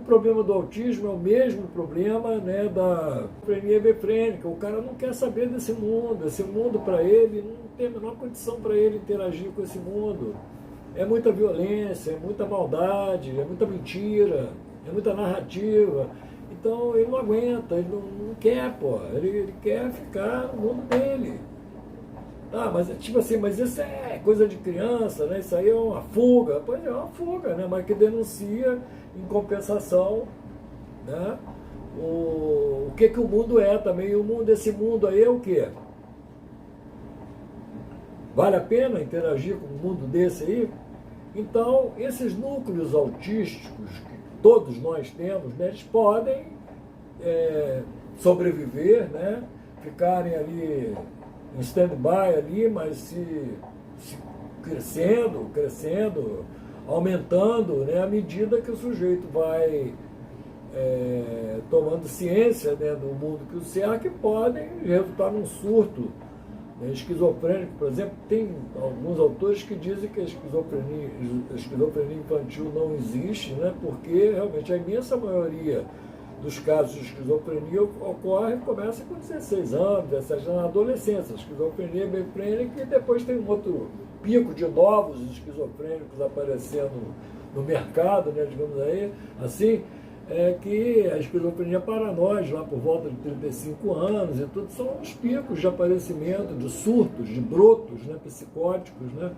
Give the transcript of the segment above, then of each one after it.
problema do autismo é o mesmo problema, né, da esquizofrenia befrênica. O cara não quer saber desse mundo. Esse mundo, para ele, não tem a menor condição para ele interagir com esse mundo. É muita violência, é muita maldade, é muita mentira, é muita narrativa. Então ele não aguenta, ele não quer, pô. Ele quer ficar no mundo dele. Ah, mas tipo assim, mas isso é coisa de criança, né? Isso aí é uma fuga. Pois é uma fuga, né? Mas que denuncia, em compensação, né? O que o mundo é também. E o mundo, esse mundo aí é o quê? Vale a pena interagir com um mundo desse aí? Então, esses núcleos autísticos que todos nós temos, né, eles podem sobreviver, né? Ficarem ali em stand-by ali, mas se crescendo, aumentando, né, à medida que o sujeito vai tomando ciência, né, do mundo que o cerca, que podem resultar num surto, né, esquizofrênico. Por exemplo, tem alguns autores que dizem que a esquizofrenia infantil não existe, né, porque realmente a imensa maioria dos casos de esquizofrenia começa com 16 anos, 17 anos, na adolescência. A esquizofrenia befrênica, e depois tem um outro pico de novos esquizofrênicos aparecendo no mercado, né, digamos aí, assim, que a esquizofrenia paranoide, lá por volta de 35 anos, e tudo, são os picos de aparecimento, de surtos, de brotos, né, psicóticos, né,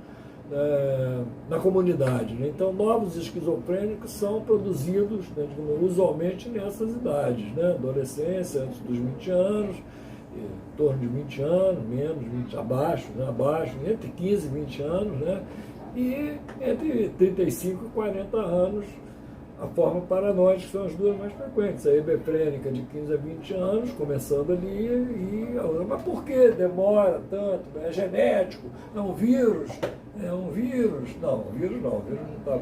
na comunidade, né? Então, novos esquizofrênicos são produzidos, né, usualmente nessas idades, né? Adolescência, antes dos 20 anos, em torno de 20 anos, menos 20, abaixo, entre 15 e 20 anos, né? E entre 35 e 40 anos, a forma paranoide, que são as duas mais frequentes. A befrênica de 15 a 20 anos, começando ali, e a outra. Mas por que demora tanto? É genético? É um vírus? É um vírus? Não, o vírus não está.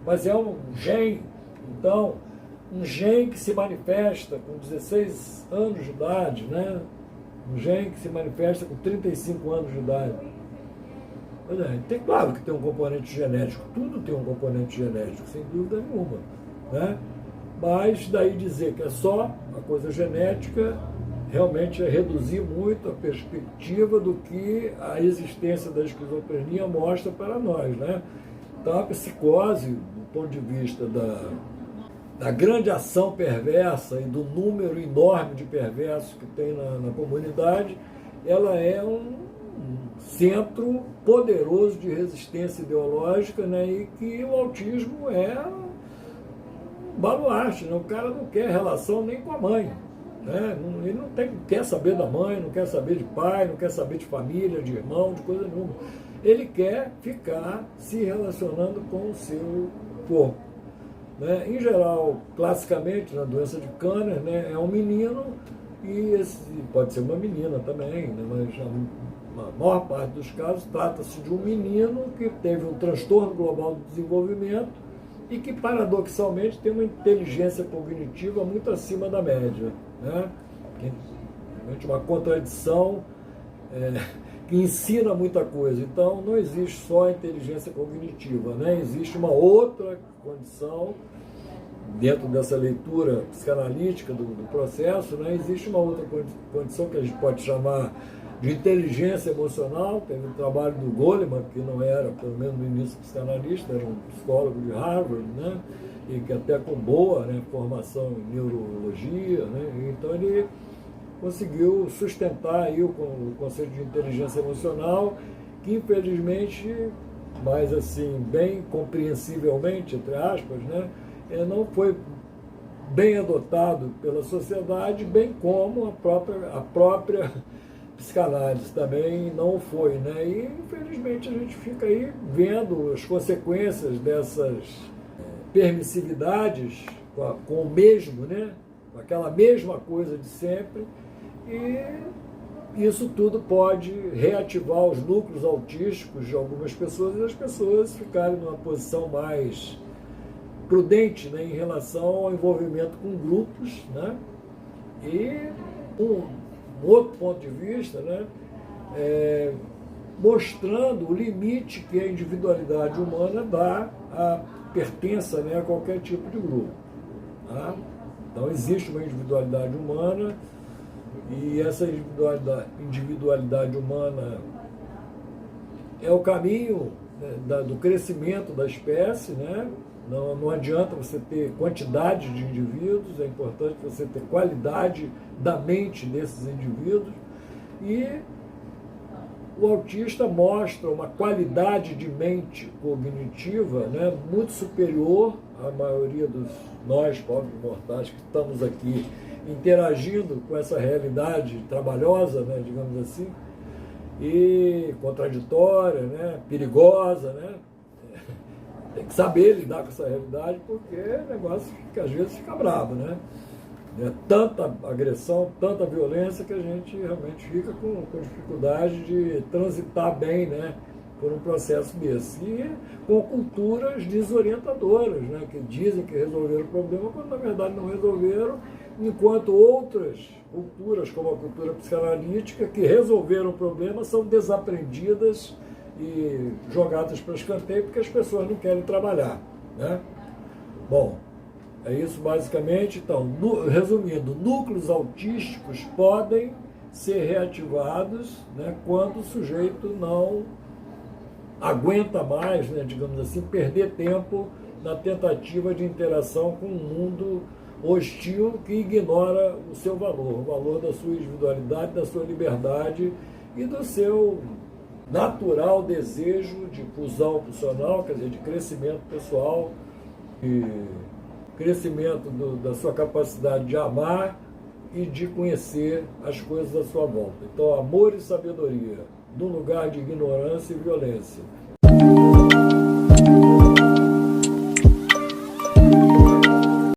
Mas é um gene. Então, um gene que se manifesta com 16 anos de idade, né? Um gene que se manifesta com 35 anos de idade. Tem, claro que tem um componente genético, tudo tem um componente genético, sem dúvida nenhuma, né? Mas daí dizer que é só a coisa genética, realmente é reduzir muito a perspectiva do que a existência da esquizofrenia mostra para nós, né? Então a psicose, do ponto de vista da grande ação perversa e do número enorme de perversos que tem na comunidade, ela é um centro poderoso de resistência ideológica, né, e que o autismo é um baluarte, né? O cara não quer relação nem com a mãe, né? Ele não quer saber da mãe, não quer saber de pai, não quer saber de família, de irmão, de coisa nenhuma. Ele quer ficar se relacionando com o seu corpo, né? Em geral, classicamente, na doença de Kanner, né, é um menino, e pode ser uma menina também, né, mas na maior parte dos casos, trata-se de um menino que teve um transtorno global do desenvolvimento e que, paradoxalmente, tem uma inteligência cognitiva muito acima da média, né? Uma contradição que ensina muita coisa. Então, não existe só a inteligência cognitiva, né? Existe uma outra condição, dentro dessa leitura psicanalítica do processo, né? Existe uma outra condição que a gente pode chamar de inteligência emocional. Teve o trabalho do Goleman, que não era, pelo menos no início, psicanalista, era um psicólogo de Harvard, né? E que até com boa, né, formação em neurologia, né? Então ele conseguiu sustentar aí o conceito de inteligência emocional, que infelizmente, mas assim, bem compreensivelmente, entre aspas, né, não foi bem adotado pela sociedade, bem como a própria psicanálise também não foi, né? E infelizmente a gente fica aí vendo as consequências dessas permissividades com o mesmo, né? Com aquela mesma coisa de sempre, e isso tudo pode reativar os núcleos autísticos de algumas pessoas, e as pessoas ficarem numa posição mais prudente, né, em relação ao envolvimento com grupos, né? E um outro ponto de vista, né, mostrando o limite que a individualidade humana dá a pertença, né, a qualquer tipo de grupo. Tá? Então existe uma individualidade humana e essa individualidade humana é o caminho, né, do crescimento da espécie, né? Não adianta você ter quantidade de indivíduos, é importante você ter qualidade da mente desses indivíduos. E o autista mostra uma qualidade de mente cognitiva, né, muito superior à maioria dos nós, pobres mortais, que estamos aqui interagindo com essa realidade trabalhosa, né, digamos assim, e contraditória, né, perigosa, né? Tem que saber lidar com essa realidade, porque é um negócio que às vezes fica bravo, né? É tanta agressão, tanta violência que a gente realmente fica com dificuldade de transitar bem, né, por um processo desse. E com culturas desorientadoras, né, que dizem que resolveram o problema, quando na verdade não resolveram, enquanto outras culturas, como a cultura psicanalítica, que resolveram o problema, são desaprendidas e jogadas para escanteio porque as pessoas não querem trabalhar, né? Bom, é isso basicamente. Então, resumindo, núcleos autísticos podem ser reativados, né, quando o sujeito não aguenta mais, né, digamos assim, perder tempo na tentativa de interação com um mundo hostil que ignora o seu valor, o valor da sua individualidade, da sua liberdade e do seu natural desejo de fusão funcional, quer dizer, de crescimento pessoal, de crescimento da sua capacidade de amar e de conhecer as coisas à sua volta. Então, amor e sabedoria, no lugar de ignorância e violência.